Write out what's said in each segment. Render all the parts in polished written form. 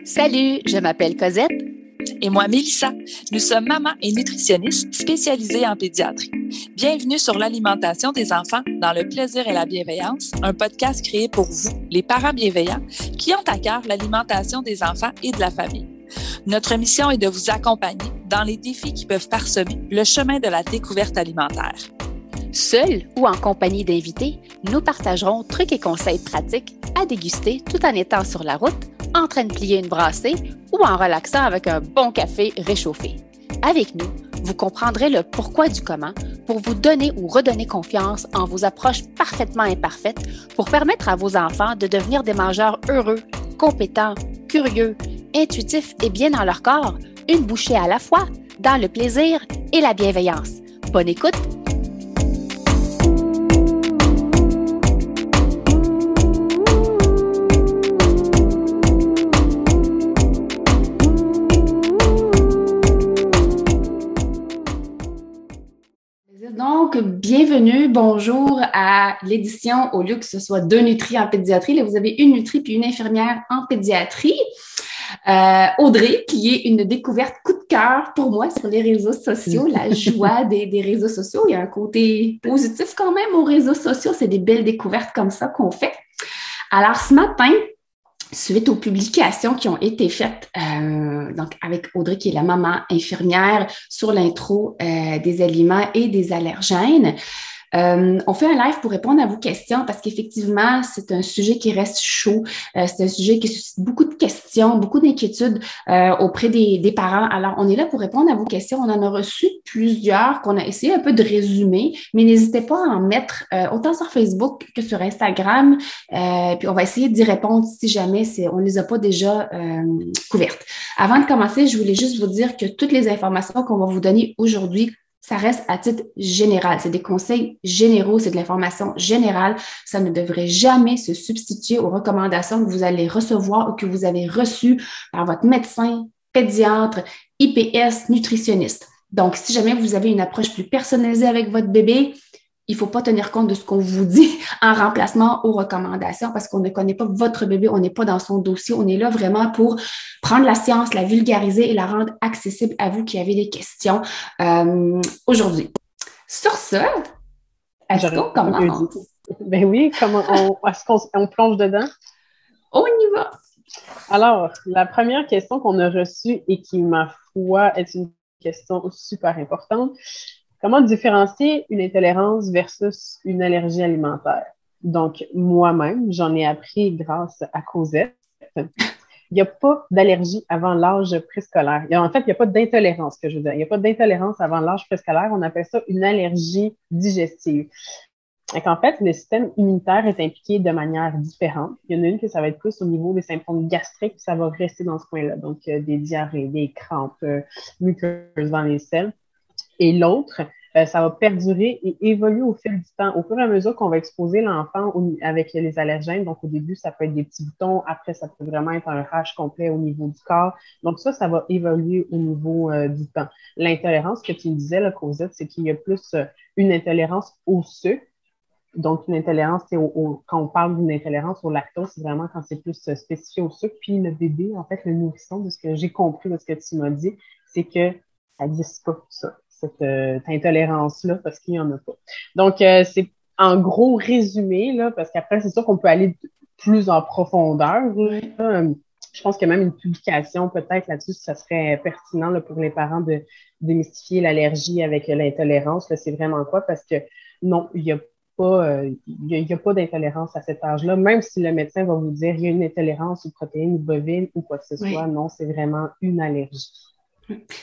Salut, je m'appelle Cosette. Et moi, Mélissa. Nous sommes mamans et nutritionnistes spécialisées en pédiatrie. Bienvenue sur l'alimentation des enfants dans le plaisir et la bienveillance, un podcast créé pour vous, les parents bienveillants, qui ont à cœur l'alimentation des enfants et de la famille. Notre mission est de vous accompagner dans les défis qui peuvent parsemer le chemin de la découverte alimentaire. Seul ou en compagnie d'invités, nous partagerons trucs et conseils pratiques à déguster tout en étant sur la route, en train de plier une brassée ou en relaxant avec un bon café réchauffé. Avec nous, vous comprendrez le pourquoi du comment pour vous donner ou redonner confiance en vos approches parfaitement imparfaites pour permettre à vos enfants de devenir des mangeurs heureux, compétents, curieux, intuitifs et bien dans leur corps, une bouchée à la fois, dans le plaisir et la bienveillance. Bonne écoute! Donc, bienvenue, bonjour à l'édition, au lieu que ce soit 2 nutris en pédiatrie. Là, vous avez une nutrie puis une infirmière en pédiatrie. Audrey, qui est une découverte coup de cœur pour moi sur les réseaux sociaux, la joie des réseaux sociaux. Il y a un côté positif quand même aux réseaux sociaux. C'est des belles découvertes comme ça qu'on fait. Alors, ce matin, suite aux publications qui ont été faites donc avec Audrey, qui est la maman infirmière, sur l'intro des aliments et des allergènes. On fait un live pour répondre à vos questions parce qu'effectivement, c'est un sujet qui reste chaud. C'est un sujet qui suscite beaucoup de questions, beaucoup d'inquiétudes auprès des parents. Alors, on est là pour répondre à vos questions. On en a reçu plusieurs qu'on a essayé un peu de résumer, mais n'hésitez pas à en mettre autant sur Facebook que sur Instagram. Puis, on va essayer d'y répondre si jamais on ne les a pas déjà couvertes. Avant de commencer, je voulais juste vous dire que toutes les informations qu'on va vous donner aujourd'hui, ça reste à titre général. C'est des conseils généraux, c'est de l'information générale. Ça ne devrait jamais se substituer aux recommandations que vous allez recevoir ou que vous avez reçues par votre médecin, pédiatre, IPS, nutritionniste. Donc, si jamais vous avez une approche plus personnalisée avec votre bébé, il ne faut pas tenir compte de ce qu'on vous dit en remplacement aux recommandations parce qu'on ne connaît pas votre bébé, on n'est pas dans son dossier. On est là vraiment pour prendre la science, la vulgariser et la rendre accessible à vous qui avez des questions aujourd'hui. Sur ce, est-ce qu'on commence? Ben oui, est-ce qu'on plonge dedans? On y va! Alors, la première question qu'on a reçue et qui, ma foi, est une question super importante. Comment différencier une intolérance versus une allergie alimentaire? Donc, moi-même, j'en ai appris grâce à Cosette. Il n'y a pas d'allergie avant l'âge préscolaire. En fait, il n'y a pas d'intolérance, que je veux dire. Il n'y a pas d'intolérance avant l'âge préscolaire. On appelle ça une allergie digestive. Donc, en fait, le système immunitaire est impliqué de manière différente. Il y en a une que ça va être plus au niveau des symptômes gastriques, ça va rester dans ce coin-là. Donc, des diarrhées, des crampes, muqueuses dans les selles. Et l'autre, ça va perdurer et évoluer au fil du temps. Au fur et à mesure qu'on va exposer l'enfant avec les allergènes, donc au début, ça peut être des petits boutons, après, ça peut vraiment être un rash complet au niveau du corps. Donc ça va évoluer au niveau du temps. L'intolérance que tu me disais, là, Cosette, c'est qu'il y a plus une intolérance au sucre. Donc, une intolérance, quand on parle d'une intolérance au lactose, c'est vraiment quand c'est plus spécifié au sucre. Puis le bébé, en fait, le nourrisson, de ce que j'ai compris de ce que tu m'as dit, c'est que ça n'existe pas, ça. Cette intolérance-là, parce qu'il n'y en a pas. Donc, c'est en gros résumé, là, parce qu'après, c'est sûr qu'on peut aller plus en profondeur. Oui. Je pense que même une publication, peut-être là-dessus, ça serait pertinent là, pour les parents de démystifier l'allergie avec l'intolérance. Là, c'est vraiment quoi? Parce que non, il n'y a pas d'intolérance à cet âge-là, même si le médecin va vous dire il y a une intolérance aux protéines bovines ou quoi que ce soit. Non, c'est vraiment une allergie.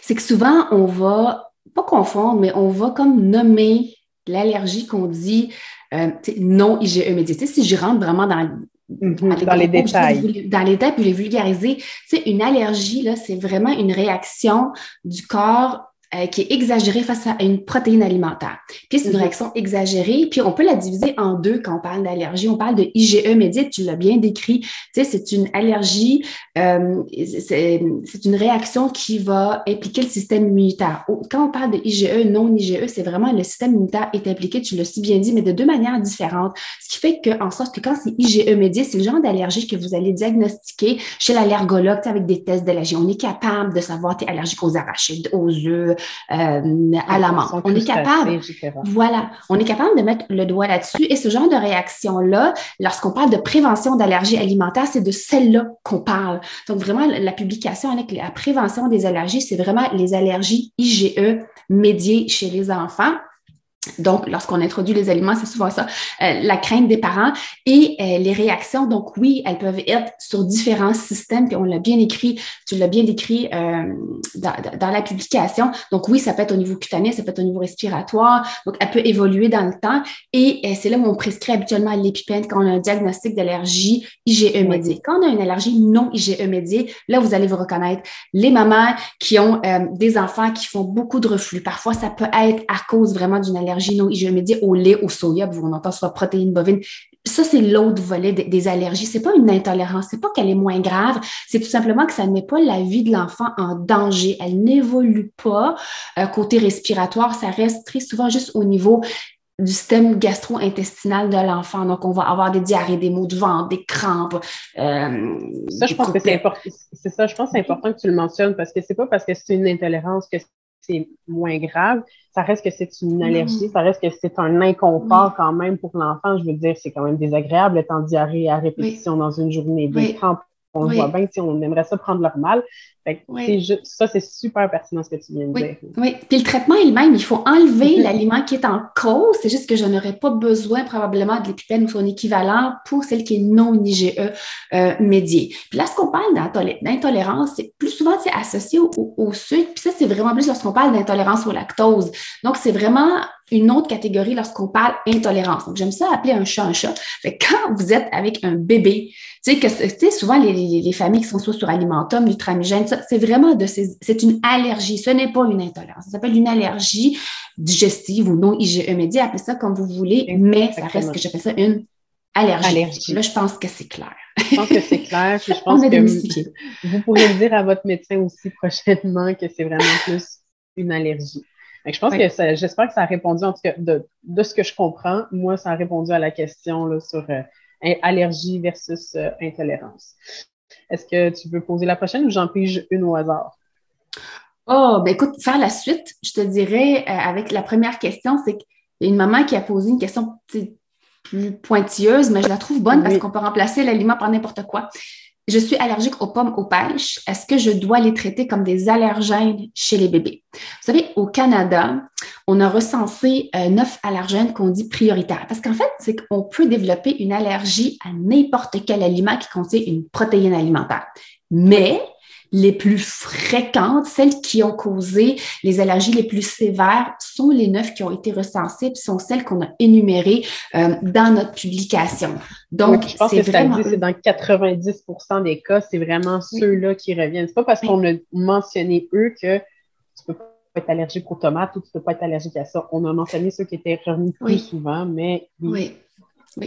C'est que souvent, on va pas confondre, mais on va comme nommer l'allergie qu'on dit non IgE médiatique. Si je rentre vraiment dans les détails. Dans les détails, puis les vulgariser. Une allergie, là, c'est vraiment une réaction du corps qui est exagérée face à une protéine alimentaire. Puis c'est une réaction exagérée, puis on peut la diviser en deux quand on parle d'allergie. On parle de IgE médié, tu l'as bien décrit. Tu sais, c'est une allergie, c'est une réaction qui va impliquer le système immunitaire. Quand on parle de IgE, non IgE, c'est vraiment le système immunitaire est impliqué, tu l'as si bien dit, mais de deux manières différentes. Ce qui fait qu'en sorte que quand c'est IgE médié, c'est le genre d'allergie que vous allez diagnostiquer chez l'allergologue avec des tests d'allergie. On est capable de savoir tu es allergique aux arachides, aux œufs, à la menthe. On est capable, voilà, on est capable de mettre le doigt là-dessus. Et ce genre de réaction-là, lorsqu'on parle de prévention d'allergies alimentaires, c'est de celle-là qu'on parle. Donc, vraiment, la publication avec la prévention des allergies, c'est vraiment les allergies IgE médiées chez les enfants. Donc, lorsqu'on introduit les aliments, c'est souvent ça, la crainte des parents et les réactions. Donc, oui, elles peuvent être sur différents systèmes, puis on l'a bien écrit, tu l'as bien décrit dans la publication. Donc, oui, ça peut être au niveau cutané, ça peut être au niveau respiratoire. Donc, elle peut évoluer dans le temps et c'est là où on prescrit habituellement l'épipène quand on a un diagnostic d'allergie IgE médiée. Quand on a une allergie non IgE médiée, là, vous allez vous reconnaître les mamans qui ont des enfants qui font beaucoup de reflux. Parfois, ça peut être à cause vraiment d'une allergie non IgE médiée au lait, au soya, on entend soit protéines bovines. Ça, c'est l'autre volet des allergies. C'est pas une intolérance, c'est pas qu'elle est moins grave, c'est tout simplement que ça ne met pas la vie de l'enfant en danger. Elle n'évolue pas. Côté respiratoire, ça reste très souvent juste au niveau du système gastro-intestinal de l'enfant. Donc, on va avoir des diarrhées, des maux de ventre, des crampes. Ça, je pense que c'est important. C'est ça, je pense que c'est important que tu le mentionnes parce que c'est pas parce que c'est une intolérance que c'est moins grave. Ça reste que c'est une allergie, ça reste que c'est un inconfort quand même pour l'enfant. Je veux dire, c'est quand même désagréable d'être en diarrhée à répétition dans une journée. Des crampes, on le voit bien, on aimerait ça prendre leur mal. Fait que ça, c'est super pertinent ce que tu viens de dire. Oui, puis le traitement est le même. Il faut enlever l'aliment qui est en cause. C'est juste que je n'aurais pas besoin probablement de l'épipène ou son équivalent pour celle qui est non IgE médiée. Puis là, ce qu'on parle d'intolérance, c'est plus souvent associé au sucre. Puis ça, c'est vraiment plus lorsqu'on parle d'intolérance au lactose. Donc, c'est vraiment une autre catégorie lorsqu'on parle intolérance. Donc, j'aime ça appeler un chat un chat. Fait que quand vous êtes avec un bébé, tu sais, souvent les familles qui sont soit sur Alimentum, Nutramigène, c'est vraiment c'est une allergie. Ce n'est pas une intolérance. Ça s'appelle une allergie digestive ou non IgE médiée. Appelez ça comme vous voulez, mais ça reste que j'appelle ça une allergie. Là, je pense que c'est clair. Je pense que c'est clair. Puis je pense que vous pourrez le dire à votre médecin aussi prochainement que c'est vraiment plus une allergie. Je pense que j'espère que ça a répondu, en tout cas, de ce que je comprends. Moi, ça a répondu à la question là, sur allergie versus intolérance. Est-ce que tu veux poser la prochaine ou j'en pige une au hasard? Oh, ben écoute, faire la suite, je te dirais, avec la première question, c'est qu'il y a une maman qui a posé une question plus pointilleuse, mais je la trouve bonne parce qu'on peut remplacer l'aliment par n'importe quoi. Je suis allergique aux pommes, aux pêches. Est-ce que je dois les traiter comme des allergènes chez les bébés? Vous savez, au Canada, on a recensé 9 allergènes qu'on dit prioritaires. Parce qu'en fait, c'est qu'on peut développer une allergie à n'importe quel aliment qui contient une protéine alimentaire. Mais les plus fréquentes, celles qui ont causé les allergies les plus sévères, sont les 9 qui ont été recensées, puis sont celles qu'on a énumérées dans notre publication. Donc, je pense que vraiment... c'est dans 90% des cas, c'est vraiment ceux-là qui reviennent. C'est pas parce qu'on a mentionné eux que tu peux pas être allergique aux tomates ou tu peux pas être allergique à ça. On a mentionné ceux qui étaient revenus plus souvent, mais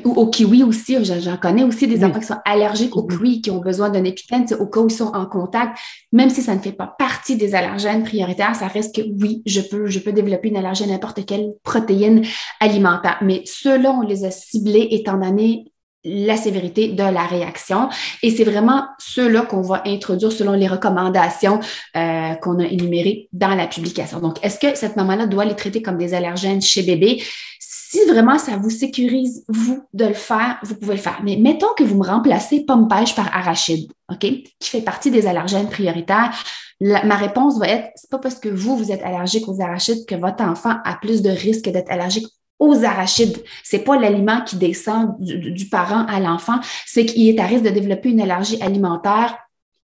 ou au kiwi aussi, j'en connais aussi des enfants qui sont allergiques au kiwi, qui ont besoin d'un épipène, au cas où ils sont en contact, même si ça ne fait pas partie des allergènes prioritaires, ça reste que oui, je peux développer une allergie à n'importe quelle protéine alimentaire. Mais ceux-là, on les a ciblés étant donné la sévérité de la réaction. Et c'est vraiment ceux-là qu'on va introduire selon les recommandations qu'on a énumérées dans la publication. Donc, est-ce que cette maman-là doit les traiter comme des allergènes chez bébé? Si vraiment ça vous sécurise, vous, de le faire, vous pouvez le faire. Mais mettons que vous me remplacez pomme-pêche par arachide, OK, qui fait partie des allergènes prioritaires. Ma réponse va être, c'est pas parce que vous êtes allergique aux arachides que votre enfant a plus de risque d'être allergique aux arachides. C'est pas l'aliment qui descend du parent à l'enfant, c'est qu'il est à risque de développer une allergie alimentaire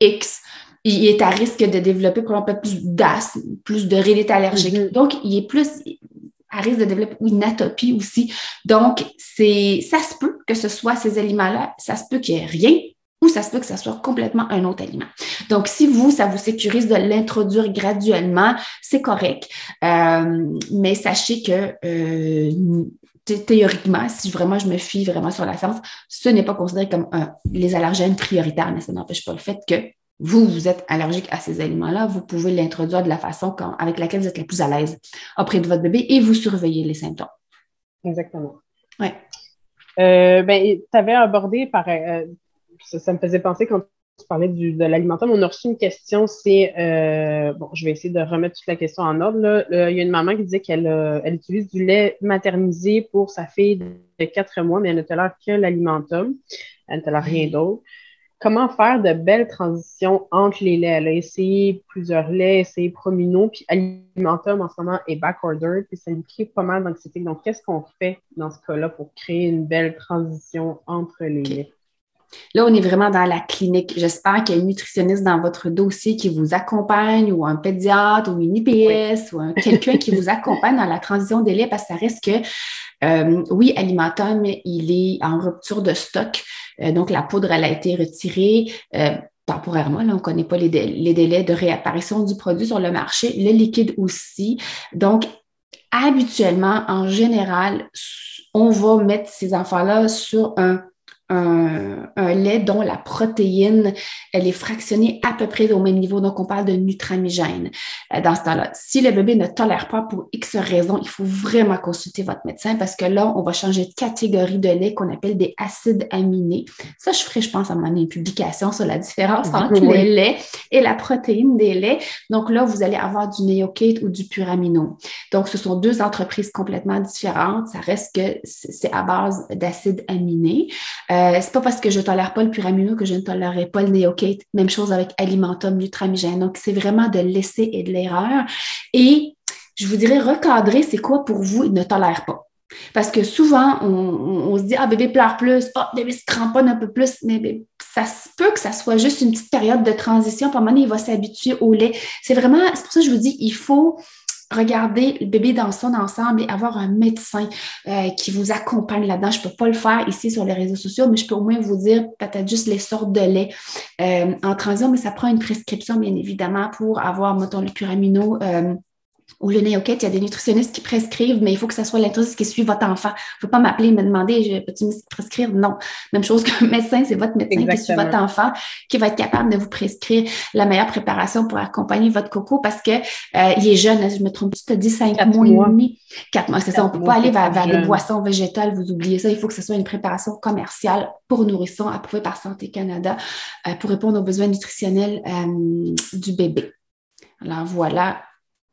X. Il est à risque de développer probablement plus d'asthme, plus de rhinite allergique. Donc, il est plus à risque de développer une atopie aussi. Donc, ça se peut que ce soit ces aliments-là, ça se peut qu'il n'y ait rien ou ça se peut que ça soit complètement un autre aliment. Donc, si vous, ça vous sécurise de l'introduire graduellement, c'est correct. Mais sachez que théoriquement, si vraiment je me fie vraiment sur la science, ce n'est pas considéré comme les allergènes prioritaires, mais ça n'empêche pas le fait que vous êtes allergique à ces aliments-là, vous pouvez l'introduire de la façon avec laquelle vous êtes la plus à l'aise auprès de votre bébé et vous surveillez les symptômes. Exactement. Oui. Tu avais abordé ça me faisait penser quand tu parlais de l'alimentation. On a reçu une question, c'est je vais essayer de remettre toute la question en ordre. Là. Il y a une maman qui disait qu'elle utilise du lait maternisé pour sa fille de 4 mois, mais elle ne tolère que l'alimentum. Elle ne tolère rien d'autre. Comment faire de belles transitions entre les laits? Elle a essayé plusieurs laits, essayé Promino, puis Alimentum en ce moment est backordered, puis ça lui crée pas mal d'anxiété. Donc, qu'est-ce qu'on fait dans ce cas-là pour créer une belle transition entre les laits? Là, on est vraiment dans la clinique. J'espère qu'il y a une nutritionniste dans votre dossier qui vous accompagne, ou un pédiatre, ou une IPS, ou quelqu'un qui vous accompagne dans la transition des laits, parce que ça reste que, oui, Alimentum, il est en rupture de stock. Donc, la poudre, elle a été retirée temporairement. Là, on ne connaît pas les délais de réapparition du produit sur le marché. Le liquide aussi. Donc, habituellement, en général, on va mettre ces enfants-là sur un lait dont la protéine, elle est fractionnée à peu près au même niveau. Donc, on parle de nutramigène dans ce temps-là. Si le bébé ne tolère pas pour X raisons, il faut vraiment consulter votre médecin parce que là, on va changer de catégorie de lait qu'on appelle des acides aminés. Ça, je ferai, je pense, à un moment donné, une publication sur la différence entre les laits et la protéine des laits. Donc là, vous allez avoir du Neocate ou du Puramino. Donc, ce sont deux entreprises complètement différentes. Ça reste que c'est à base d'acides aminés. C'est pas parce que je ne tolère pas le Puramino que je ne tolérerai pas le Neocate. Même chose avec Alimentum, Nutramigène. Donc, c'est vraiment de l'essai et de l'erreur. Et je vous dirais, recadrer, c'est quoi pour vous, il ne tolère pas. Parce que souvent, on se dit, bébé pleure plus, bébé se cramponne un peu plus, mais ça se peut que ça soit juste une petite période de transition. Puis à un moment donné, il va s'habituer au lait. C'est pour ça que je vous dis, il faut regarder le bébé dans son ensemble et avoir un médecin qui vous accompagne là-dedans. Je ne peux pas le faire ici sur les réseaux sociaux, mais je peux au moins vous dire peut-être juste les sortes de lait en transition, mais ça prend une prescription, bien évidemment, pour avoir, mettons, le Puramino ou le Neocate. Il y a des nutritionnistes qui prescrivent, mais il faut que ce soit l'intrusiste qui suit votre enfant. Il ne faut pas m'appeler et me demander, peux-tu me prescrire? Non. Même chose qu'un médecin, c'est votre médecin Exactement. Qui suit votre enfant, qui va être capable de vous prescrire la meilleure préparation pour accompagner votre coco parce que il est jeune, je me trompe, tu t'as dit 5 mois et demi. 4 mois, c'est ça. On ne peut pas aller vers des boissons végétales, vous oubliez ça. Il faut que ce soit une préparation commerciale pour nourrissons approuvée par Santé Canada pour répondre aux besoins nutritionnels du bébé. Alors voilà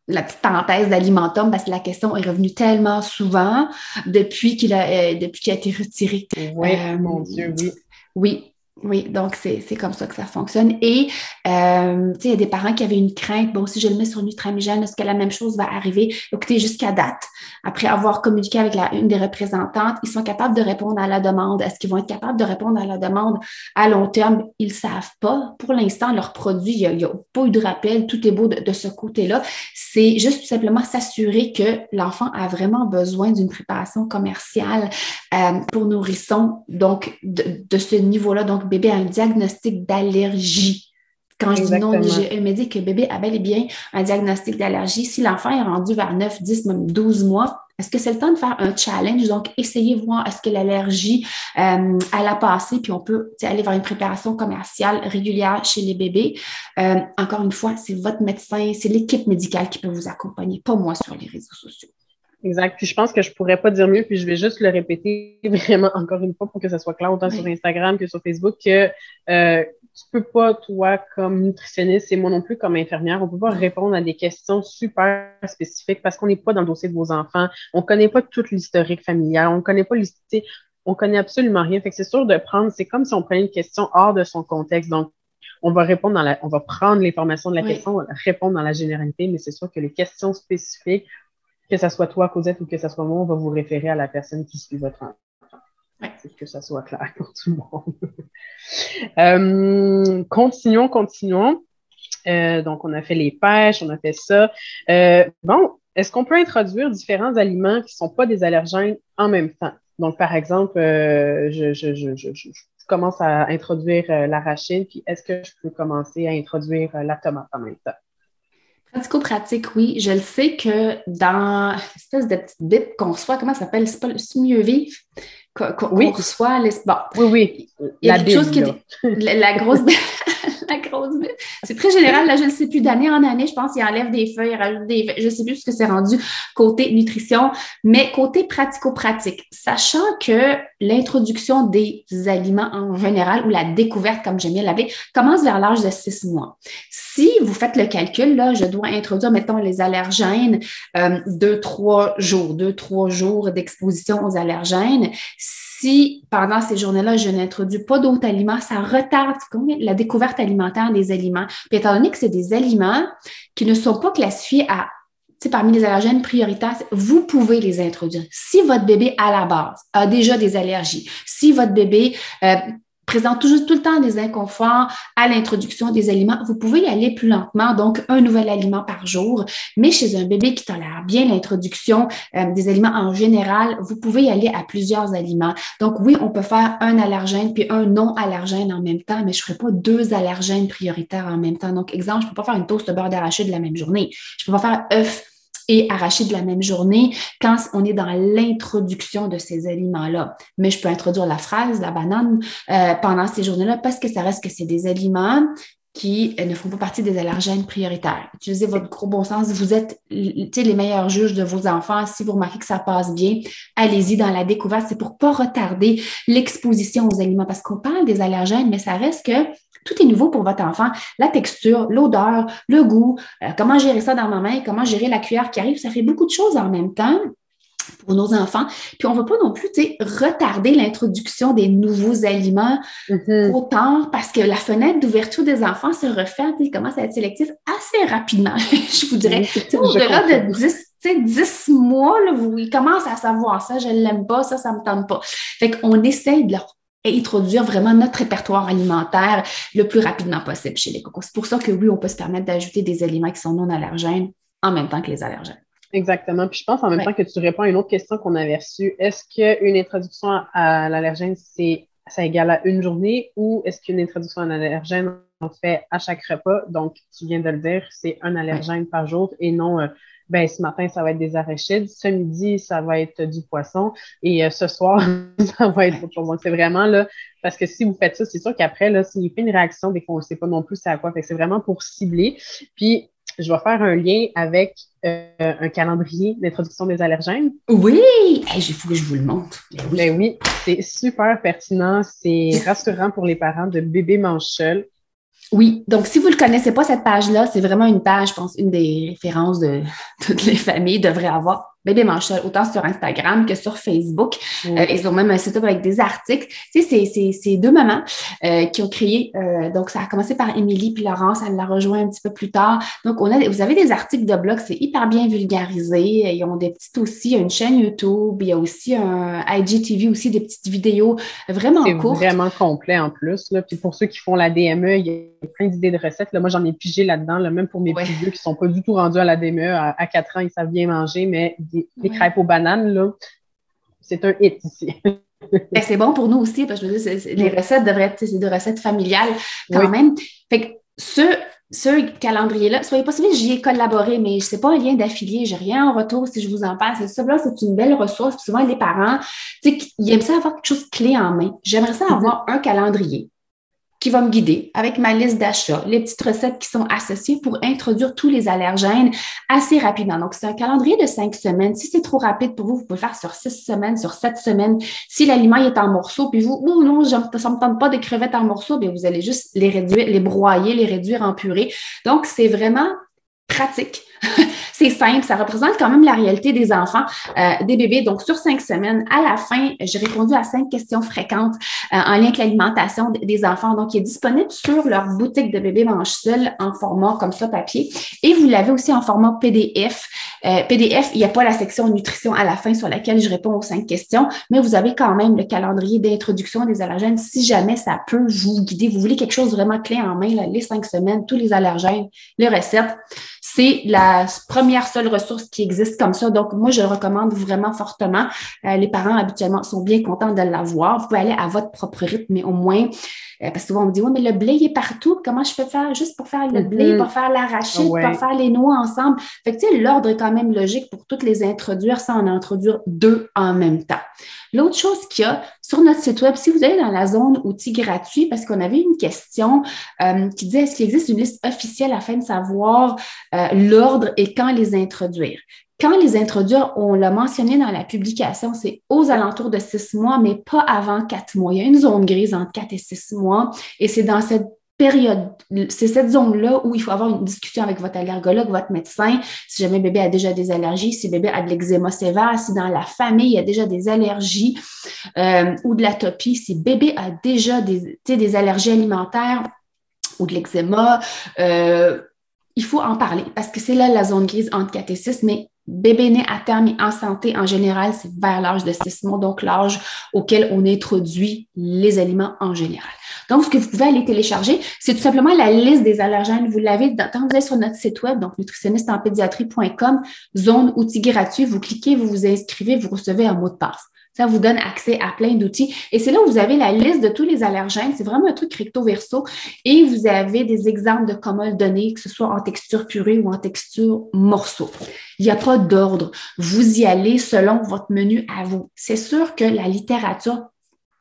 la petite parenthèse d'Alimentum, parce que la question est revenue tellement souvent depuis qu'il a été retiré. Oui, mon Dieu, oui. Oui, donc c'est comme ça que ça fonctionne. Et, il y a des parents qui avaient une crainte, bon, si je le mets sur Nutramigène, est-ce que la même chose va arriver? Écoutez, jusqu'à date, après avoir communiqué avec une des représentantes, ils sont capables de répondre à la demande. Est-ce qu'ils vont être capables de répondre à la demande à long terme? Ils ne savent pas. Pour l'instant, leur produit, il n'y a pas eu de rappel, tout est beau de ce côté-là. C'est juste tout simplement s'assurer que l'enfant a vraiment besoin d'une préparation commerciale pour nourrissons, donc de ce niveau-là. Donc, bébé a un diagnostic d'allergie. Quand je dis non, je me dis que bébé a bel et bien un diagnostic d'allergie. Si l'enfant est rendu vers 9, 10, même 12 mois, est-ce que c'est le temps de faire un challenge? Donc, essayez de voir est-ce que l'allergie elle a passé, puis on peut aller vers une préparation commerciale régulière chez les bébés. Encore une fois, c'est votre médecin, c'est l'équipe médicale qui peut vous accompagner, pas moi sur les réseaux sociaux. Exact. Puis je pense que je pourrais pas dire mieux, puis je vais juste le répéter vraiment encore une fois pour que ça soit clair autant sur Instagram que sur Facebook que tu peux pas, toi, comme nutritionniste et moi non plus comme infirmière, on peut pas répondre à des questions super spécifiques parce qu'on n'est pas dans le dossier de vos enfants, on connaît pas toute l'historique familial, on connaît pas l'historique, on connaît absolument rien. Fait que c'est sûr de prendre, c'est comme si on prenait une question hors de son contexte. Donc, on va répondre on va prendre l'information de la question, on va répondre dans la généralité, mais c'est sûr que les questions spécifiques, que ça soit toi, Cosette, ou que ça soit moi, on va vous référer à la personne qui suit votre enfant. C'est que ça soit clair pour tout le monde. Continuons. Donc, on a fait les pêches, on a fait ça. Est-ce qu'on peut introduire différents aliments qui ne sont pas des allergènes en même temps? Donc, par exemple, je tu commences à introduire l'arachide, puis est-ce que je peux commencer à introduire la tomate en même temps? Pratico-pratique, oui. Je le sais que dans l'espèce de petite bip qu'on reçoit, comment ça s'appelle? C'est mieux vivre qu'on reçoit. Bon, oui. Il y a quelque chose qui est la grosse la grosse bip. C'est très général, là, je ne sais plus, d'année en année, je pense qu'ils enlèvent des feuilles, ils rajoutent des feuilles. Je ne sais plus ce que c'est rendu côté nutrition, mais côté pratico-pratique, sachant que l'introduction des aliments en général ou la découverte, comme j'aime bien l'appeler, commence vers l'âge de 6 mois. Si vous faites le calcul, là, je dois introduire, mettons, les allergènes 2-3 jours d'exposition aux allergènes. Si pendant ces journées-là, je n'introduis pas d'autres aliments, ça retarde la découverte alimentaire des aliments. Puis étant donné que c'est des aliments qui ne sont pas classifiés parmi les allergènes prioritaires, vous pouvez les introduire. Si votre bébé, à la base, a déjà des allergies, si votre bébé présente toujours tout le temps des inconforts à l'introduction des aliments, vous pouvez y aller plus lentement, donc un nouvel aliment par jour. Mais chez un bébé qui tolère bien l'introduction des aliments en général, vous pouvez y aller à plusieurs aliments. Donc oui, on peut faire un allergène puis un non-allergène en même temps, mais je ne ferai pas 2 allergènes prioritaires en même temps. Donc, exemple, je ne peux pas faire une toast beurre d'arachide la même journée. Je ne peux pas faire œuf et arachide la même journée quand on est dans l'introduction de ces aliments-là. Mais je peux introduire la fraise, la banane pendant ces journées-là parce que ça reste que c'est des aliments qui ne font pas partie des allergènes prioritaires. Utilisez votre gros bon sens. Vous êtes les meilleurs juges de vos enfants. Si vous remarquez que ça passe bien, allez-y dans la découverte. C'est pour ne pas retarder l'exposition aux aliments parce qu'on parle des allergènes, mais ça reste que tout est nouveau pour votre enfant. La texture, l'odeur, le goût, comment gérer ça dans ma main, comment gérer la cuillère qui arrive. Ça fait beaucoup de choses en même temps pour nos enfants. Puis, on ne veut pas non plus retarder l'introduction des nouveaux aliments autant parce que la fenêtre d'ouverture des enfants se referme et commence à être sélectif assez rapidement. Je vous dirais, au-delà de 10 mois, là, ils commencent à savoir ça, je ne l'aime pas, ça ne me tente pas. Fait qu'on essaye de leur introduire vraiment notre répertoire alimentaire le plus rapidement possible chez les cocos. C'est pour ça que oui, on peut se permettre d'ajouter des aliments qui sont non allergènes en même temps que les allergènes. Exactement. Puis je pense en même temps que tu réponds à une autre question qu'on avait reçue. Est-ce qu'une introduction à l'allergène, ça égale à une journée ou est-ce qu'une introduction à l'allergène, on fait à chaque repas? Donc, tu viens de le dire, c'est un allergène par jour et non ce matin, ça va être des arachides, ce midi, ça va être du poisson et ce soir, ça va être autre chose. Donc, c'est vraiment là, parce que si vous faites ça, c'est sûr qu'après, là, s'il fait une réaction, des fois, on ne sait pas non plus c'est à quoi. Fait que c'est vraiment pour cibler. Puis, je vais faire un lien avec un calendrier d'introduction des allergènes. Oui! Il faut que je vous le montre. Oui, c'est super pertinent. C'est rassurant pour les parents de bébé mange seul. Oui, donc si vous ne connaissez pas cette page-là, c'est vraiment une page, je pense, une des références de toutes les familles devraient avoir. Bébé mange seul, autant sur Instagram que sur Facebook. Ils ont même un site avec des articles. Tu sais, c'est 2 mamans qui ont créé, donc ça a commencé par Émilie puis Laurence, elle l'a rejoint un petit peu plus tard. Donc, vous avez des articles de blog, c'est hyper bien vulgarisé. Ils ont des petites aussi, il y a une chaîne YouTube, il y a aussi un IGTV aussi, des petites vidéos vraiment courtes. C'est vraiment complet en plus. Là. Puis pour ceux qui font la DME, il y a plein d'idées de recettes. Là, moi, j'en ai pigé là-dedans, là, même pour mes petits vieux qui sont pas du tout rendus à la DME. À 4 ans, ils savent bien manger, mais les crêpes aux bananes, là, c'est un hit ici. C'est bon pour nous aussi, parce que je veux dire, les recettes devraient être des recettes familiales quand même. Fait que ce calendrier-là, soyez pas surpris, j'y ai collaboré, mais c'est pas un lien d'affilié, j'ai rien en retour si je vous en parle. C'est une belle ressource. Puis souvent, les parents, ils aiment ça avoir quelque chose de clé en main. J'aimerais ça avoir un calendrier qui va me guider avec ma liste d'achats, les petites recettes qui sont associées pour introduire tous les allergènes assez rapidement. Donc, c'est un calendrier de 5 semaines. Si c'est trop rapide pour vous, vous pouvez le faire sur 6 semaines, sur 7 semaines. Si l'aliment est en morceaux, puis vous, oh non, ça ne me tente pas de crevettes en morceaux, bien, vous allez juste les réduire, les broyer, les réduire en purée. Donc, c'est vraiment pratique. C'est simple, ça représente quand même la réalité des enfants, des bébés. Donc, sur 5 semaines, à la fin, j'ai répondu à 5 questions fréquentes en lien avec l'alimentation des enfants. Donc, il est disponible sur leur boutique de bébés mange seul en format comme ça, papier. Et vous l'avez aussi en format PDF. PDF, il n'y a pas la section nutrition à la fin sur laquelle je réponds aux 5 questions, mais vous avez quand même le calendrier d'introduction des allergènes si jamais ça peut vous guider. Vous voulez quelque chose vraiment clé en main, là, les 5 semaines, tous les allergènes, les recettes. c'est la première seule ressource qui existe comme ça. Donc, moi, je le recommande vraiment fortement. Les parents, habituellement, sont bien contents de l'avoir. Vous pouvez aller à votre propre rythme, mais au moins, parce que souvent, on me dit, oui, mais le blé, il est partout. Comment je peux faire juste pour faire le blé, pour faire l'arachide, pour faire les noix ensemble? Fait que, tu sais, l'ordre est quand même logique pour toutes les introduire sans en introduire 2 en même temps. L'autre chose qu'il y a sur notre site web, si vous allez dans la zone outils gratuits, parce qu'on avait une question qui disait, est-ce qu'il existe une liste officielle afin de savoir l'ordre et quand les introduire? Quand les introduire, on l'a mentionné dans la publication, c'est aux alentours de 6 mois, mais pas avant 4 mois. Il y a une zone grise entre 4 et 6 mois et c'est dans cette période, c'est cette zone-là où il faut avoir une discussion avec votre allergologue, votre médecin, si jamais bébé a déjà des allergies, si bébé a de l'eczéma sévère, si dans la famille il y a déjà des allergies ou de l'atopie, si bébé a déjà des allergies alimentaires ou de l'eczéma, il faut en parler parce que c'est là la zone grise entre 4 et 6, mais bébé né à terme et en santé, en général, c'est vers l'âge de 6 mois, donc l'âge auquel on introduit les aliments en général. Donc, ce que vous pouvez aller télécharger, c'est tout simplement la liste des allergènes. Vous l'avez quand vous êtes sur notre site web, donc nutritionnistenpédiatrie.com, zone outils gratuits, vous cliquez, vous vous inscrivez, vous recevez un mot de passe. Ça vous donne accès à plein d'outils. Et c'est là où vous avez la liste de tous les allergènes. C'est vraiment un truc recto verso. Et vous avez des exemples de comment le donner, que ce soit en texture purée ou en texture morceau. Il n'y a pas d'ordre. Vous y allez selon votre menu à vous. C'est sûr que la littérature,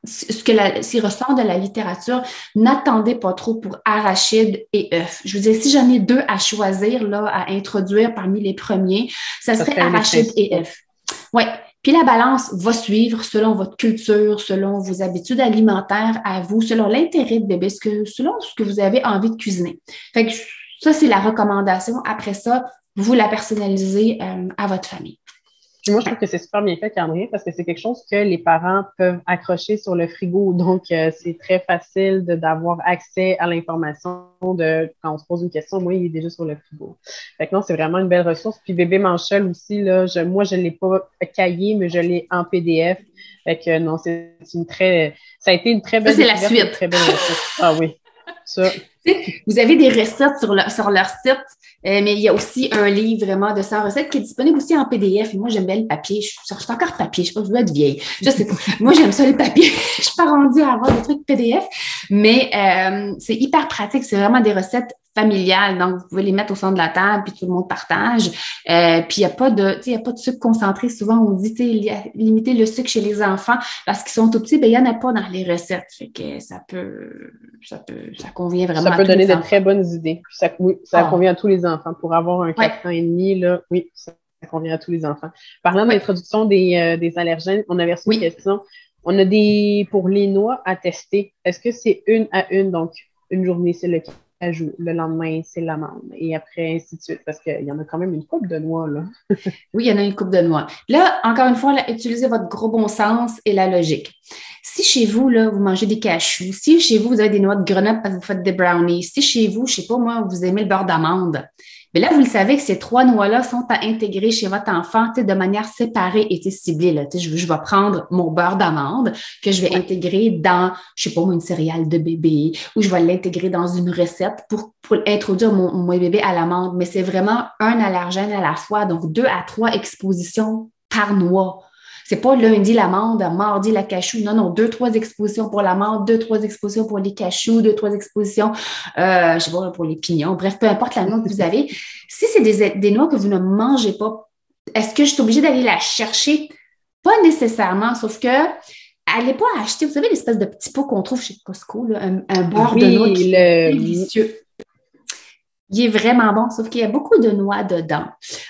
s'il ressort de la littérature, n'attendez pas trop pour arachides et œufs. Je vous dis, si j'en ai 2 à choisir, là, à introduire parmi les premiers, ça serait arachides et œufs. Oui. Puis la balance va suivre selon votre culture, selon vos habitudes alimentaires à vous, selon l'intérêt de bébé, selon ce que vous avez envie de cuisiner. Fait que ça, c'est la recommandation. Après ça, vous la personnalisez à votre famille. Moi, je trouve que c'est super bien fait, André, parce que c'est quelque chose que les parents peuvent accrocher sur le frigo. Donc, c'est très facile d'avoir accès à l'information quand on se pose une question. Moi, il est déjà sur le frigo. Fait que non, c'est vraiment une belle ressource. Puis, bébé Manchel aussi, là, moi, je ne l'ai pas cahier, mais je l'ai en PDF. Fait que non, ça a été une très belle découverte. Ça, c'est la suite. Très belle ressource. Ah oui. Ça. Vous avez des recettes sur leur site, mais il y a aussi un livre vraiment de 100 recettes qui est disponible aussi en PDF. Et moi, j'aime bien le papier. Je suis encore papier. Je sais pas, je dois être vieille. Je sais pas. Moi, j'aime ça le papier. Je suis pas rendue à avoir des trucs PDF, mais c'est hyper pratique. C'est vraiment des recettes familiales. Donc, vous pouvez les mettre au centre de la table, puis tout le monde partage. Puis, il n'y a pas de sucre concentré. Souvent, on dit, limiter le sucre chez les enfants parce qu'ils sont tout petits. Ben, il n'y en a pas dans les recettes. Fait que ça convient vraiment. Ça peut donner de très bonnes idées. Ça convient à tous les enfants. Pour avoir un 4 ans et demi, là, oui, ça convient à tous les enfants. Parlant de l'introduction des allergènes, on avait reçu une question. On a pour les noix à tester. Est-ce que c'est 1 à 1? Donc, une journée, c'est le cajou. Le lendemain, c'est l'amande. Et après, ainsi de suite. Parce qu'il y en a quand même une coupe de noix, là. Oui, il y en a une coupe de noix. Là, encore une fois, utilisez votre gros bon sens et la logique. Si chez vous, là, vous mangez des cachous, si chez vous, vous avez des noix de Grenoble parce que vous faites des brownies, si chez vous, je ne sais pas moi, vous aimez le beurre d'amande, mais là, vous le savez que ces 3 noix-là sont à intégrer chez votre enfant de manière séparée et ciblée. Là. Je vais prendre mon beurre d'amande que je vais intégrer dans, je ne sais pas moi, une céréale de bébé ou je vais l'intégrer dans une recette pour introduire mon bébé à l'amande. Mais c'est vraiment un allergène à la fois, donc 2 à 3 expositions par noix. C'est pas lundi l'amande, mardi la cachou. Non, 2, 3 expositions pour l'amande, 2, 3 expositions pour les cachous, 2, 3 expositions, je sais pas, pour les pignons. Bref, peu importe la noix que vous avez. Si c'est des noix que vous ne mangez pas, est-ce que je suis obligée d'aller la chercher? Pas nécessairement, sauf que allez pas acheter, vous savez, l'espèce de petit pot qu'on trouve chez Costco, là, un beurre de noix qui est délicieux. Il est vraiment bon, sauf qu'il y a beaucoup de noix dedans.